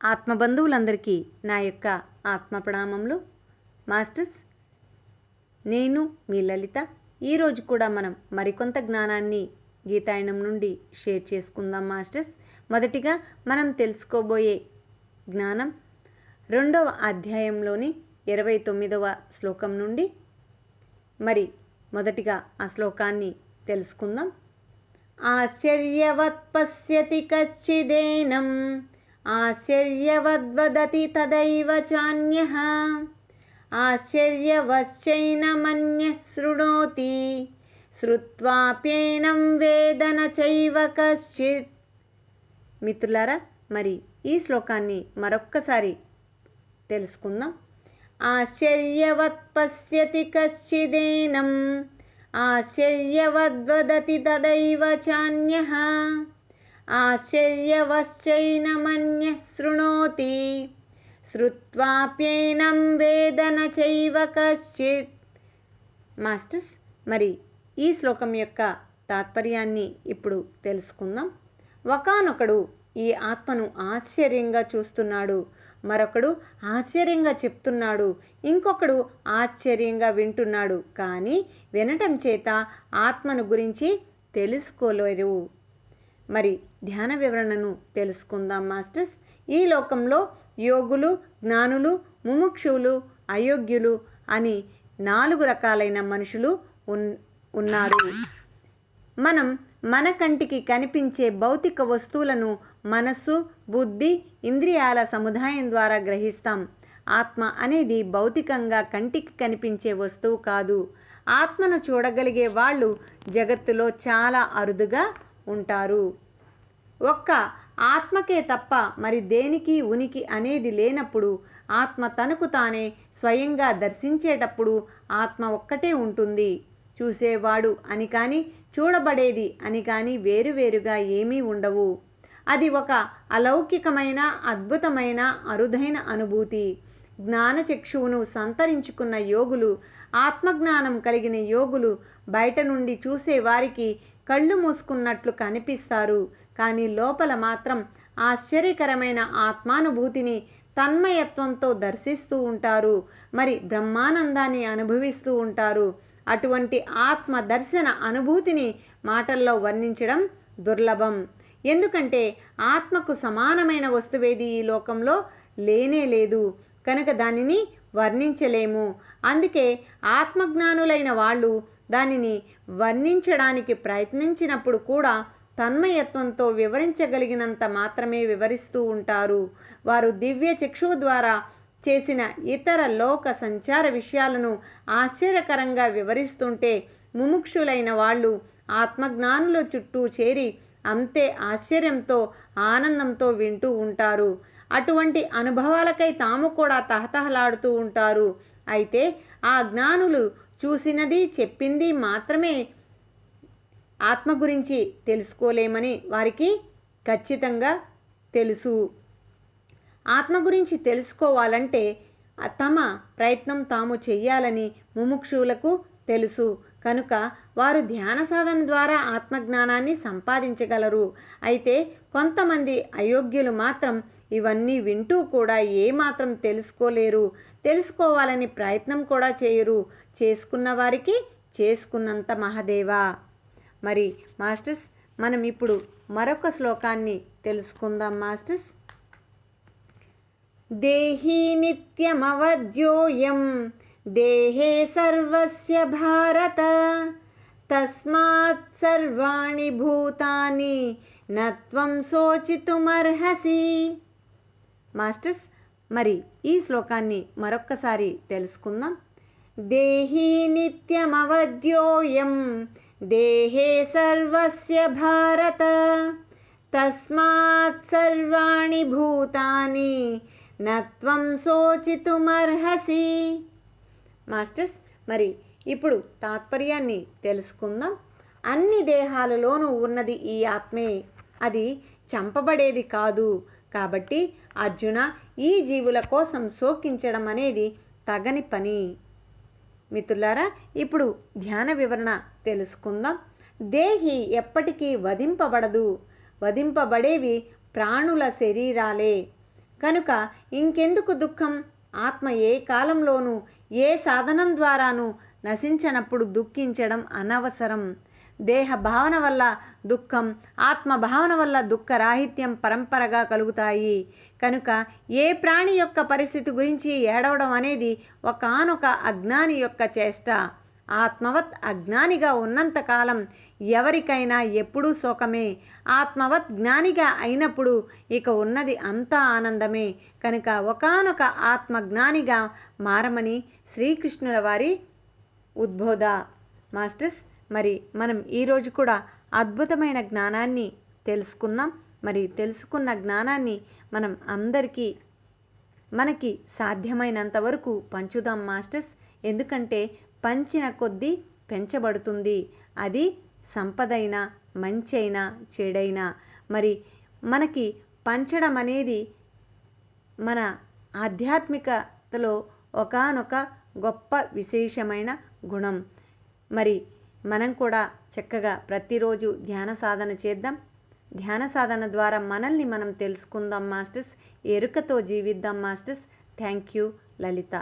ఆత్మబంధువులందరికీ నా యొక్క ఆత్మ ప్రణామములు. మాస్టర్స్, నేను మీ లలిత. ఈరోజు కూడా మనం మరికొంత జ్ఞానాన్ని గీతాయనం నుండి షేర్ చేసుకుందాం మాస్టర్స్. మొదటిగా మనం తెలుసుకోబోయే జ్ఞానం 2వ అధ్యాయంలోని 29వ శ్లోకం నుండి. మరి మొదటిగా ఆ శ్లోకాన్ని తెలుసుకుందాం. ఆశ్చర్యవత్ పశ్యతి కచ్చిదేనం ఆశ్చర్యవద్వదతి తదైవ చాన్యః ఆశ్చర్యవశ్చైనమన్యః శృణోతి శ్రుత్వాప్యేనం వేద న చైవ కశ్చిత్. మిత్రులారా, మరి ఈ శ్లోకాన్ని మరొక్కసారి తెలుసుకుందాం. ఆశ్చర్యవత్ పశ్యతి కశ్చిదేనం ఆశ్చర్యవద్వదతి తదైవ చాన్యః ఆశ్చర్యవశ్చైనమన్యః శృణోతి శ్రుత్వాప్యేనం వేద న చైవ కశ్చిత్. మాస్టర్స్, మరి ఈ శ్లోకం యొక్క తాత్పర్యాన్ని ఇప్పుడు తెలుసుకుందాం. ఒకానొకడు ఈ ఆత్మను ఆశ్చర్యంగా చూస్తున్నాడు, మరొకడు ఆశ్చర్యంగా చెప్తున్నాడు, ఇంకొకడు ఆశ్చర్యంగా వింటున్నాడు. కానీ వినటం చేత ఆత్మను గురించి తెలుసుకోలేరు. మరి ధ్యాన వివరణను తెలుసుకుందాం మాస్టర్స్. ఈ లోకంలో యోగులు, జ్ఞానులు, ముముక్షువులు, అయోగ్యులు అని 4 రకాలైన మనుషులు ఉన్నారు. మనం మన కంటికి కనిపించే భౌతిక వస్తువులను మనస్సు, బుద్ధి, ఇంద్రియాల సముదాయం ద్వారా గ్రహిస్తాం. ఆత్మ అనేది భౌతికంగా కంటికి కనిపించే వస్తువు కాదు. ఆత్మను చూడగలిగే వాళ్ళు జగత్తులో చాలా అరుదుగా ఉంటారు. ఒక్క ఆత్మకే తప్ప మరి దేనికి ఉనికి అనేది లేనప్పుడు, ఆత్మ తనకు తానే స్వయంగా దర్శించేటప్పుడు ఆత్మ ఒక్కటే ఉంటుంది. చూసేవాడు అని కానీ, చూడబడేది అని కానీ వేరువేరుగా ఏమీ ఉండవు. అది ఒక అలౌకికమైన, అద్భుతమైన, అరుదైన అనుభూతి. జ్ఞానచక్షువును సంతరించుకున్న యోగులు, ఆత్మజ్ఞానం కలిగిన యోగులు బయట నుండి చూసే వారికి కళ్ళు మూసుకున్నట్లు కనిపిస్తారు. కానీ లోపల మాత్రం ఆశ్చర్యకరమైన ఆత్మానుభూతిని తన్మయత్వంతో దర్శిస్తూ ఉంటారు. మరి బ్రహ్మానందాన్ని అనుభవిస్తూ ఉంటారు. అటువంటి ఆత్మ దర్శన అనుభూతిని మాటల్లో వర్ణించడం దుర్లభం. ఎందుకంటే ఆత్మకు సమానమైన వస్తువేది ఈ లోకంలో లేనే లేదు కనుక దానిని వర్ణించలేము. అందుకే ఆత్మజ్ఞానులైన వాళ్ళు దానిని వర్ణించడానికి ప్రయత్నించినప్పుడు కూడా తన్మయత్వంతో వివరించగలిగినంత మాత్రమే వివరిస్తూ ఉంటారు. వారు దివ్య చక్షువు ద్వారా చేసిన ఇతర లోక సంచార విషయాలను ఆశ్చర్యకరంగా వివరిస్తుంటే ముముక్షులైన వాళ్ళు ఆత్మజ్ఞానుల చుట్టూ చేరి అంతే ఆశ్చర్యంతో, ఆనందంతో వింటూ ఉంటారు. అటువంటి అనుభవాలకై తాము కూడా తహతహలాడుతూ ఉంటారు. అయితే ఆ జ్ఞానులు చూసినది, చెప్పింది మాత్రమే ఆత్మ గురించి తెలుసుకోలేమని వారికి ఖచ్చితంగా తెలుసు. ఆత్మ గురించి తెలుసుకోవాలంటే తమ ప్రయత్నం తాము చెయ్యాలని ముముక్షువులకు తెలుసు. కనుక వారు ధ్యాన సాధన ద్వారా ఆత్మజ్ఞానాన్ని సంపాదించగలరు. అయితే కొంతమంది అయోగ్యులు మాత్రం ఇవన్నీ వింటూ కూడా ఏమాత్రం తెలుసుకోలేరు. తెలుసుకోవాలని ప్రయత్నం కూడా చేయరు. చేసుకున్న వారికి చేసుకున్నంత మహదేవా. మరి మాస్టర్స్, మనం ఇప్పుడు మరొక శ్లోకాన్ని తెలుసుకుందాం మాస్టర్స్. దేహి నిత్యమవద్యోయం దేహే సర్వస్య భారత తస్మాత్ సర్వాణి భూతాని నత్వం శోచితుమర్హసి. మాస్టర్స్, మరి ఈ శ్లోకాన్ని మరొక్కసారి తెలుసుకుందాం. దేహి నిత్యమవద్యోయం దేహే సర్వస్య భారత తస్మాత్ సర్వాణి భూతాని నత్వం శోచితుమర్హసి. మాస్టర్స్, మరి ఇప్పుడు తాత్పర్యాన్ని తెలుసుకుందాం. అన్ని దేహాలలోనూ ఉన్నది ఈ ఆత్మే. అది చంపబడేది కాదు. కాబట్టి అర్జున, ఈ జీవుల కోసం శోకించడం అనేది తగని పని. మిత్రులారా, ఇప్పుడు ధ్యాన వివరణ తెలుసుకుందాం. దేహి ఎప్పటికీ వధింపబడదు. వధింపబడేవి ప్రాణుల శరీరాలే. కనుక ఇంకెందుకు దుఃఖం? ఆత్మ ఏ కాలంలోనూ ఏ సాధనం ద్వారానూ నశించనప్పుడు దుఃఖించడం అనవసరం. దేహ భావన వల్ల దుఃఖం, ఆత్మ భావన వల్ల దుఃఖరాహిత్యం పరంపరగా కలుగుతాయి. కనుక ఏ ప్రాణి యొక్క పరిస్థితి గురించి ఏడవడం అనేది ఒకానొక అజ్ఞాని యొక్క చేష్ట. ఆత్మవత్ అజ్ఞానిగా ఉన్నంతకాలం ఎవరికైనా ఎప్పుడూ శోకమే. ఆత్మవత్ జ్ఞానిగా అయినప్పుడు ఇక ఉన్నది అంతా ఆనందమే. కనుక ఒకానొక ఆత్మజ్ఞానిగా మారమని శ్రీకృష్ణుల వారి ఉద్బోధ. మాస్టర్స్, మరి మనం ఈరోజు కూడా అద్భుతమైన జ్ఞానాన్ని తెలుసుకున్నాం. మరి తెలుసుకున్న జ్ఞానాన్ని మనం అందరికీ మనకి సాధ్యమైనంత వరకు పంచుదాం మాస్టర్స్. ఎందుకంటే పంచిన కొద్దీ పెంచబడుతుంది. అది సంపదైనా, మంచైనా, చెడైనా. మరి మనకి పంచడం అనేది మన ఆధ్యాత్మికతలో ఒకానొక గొప్ప విశేషమైన గుణం. మరి మనం కూడా చక్కగా ప్రతిరోజు ధ్యాన సాధన చేద్దాం. ధ్యాన సాధన ద్వారా మనల్ని మనం తెలుసుకుందాం మాస్టర్స్. ఎరుకతో జీవిద్దాం మాస్టర్స్. Thank you Lalitha.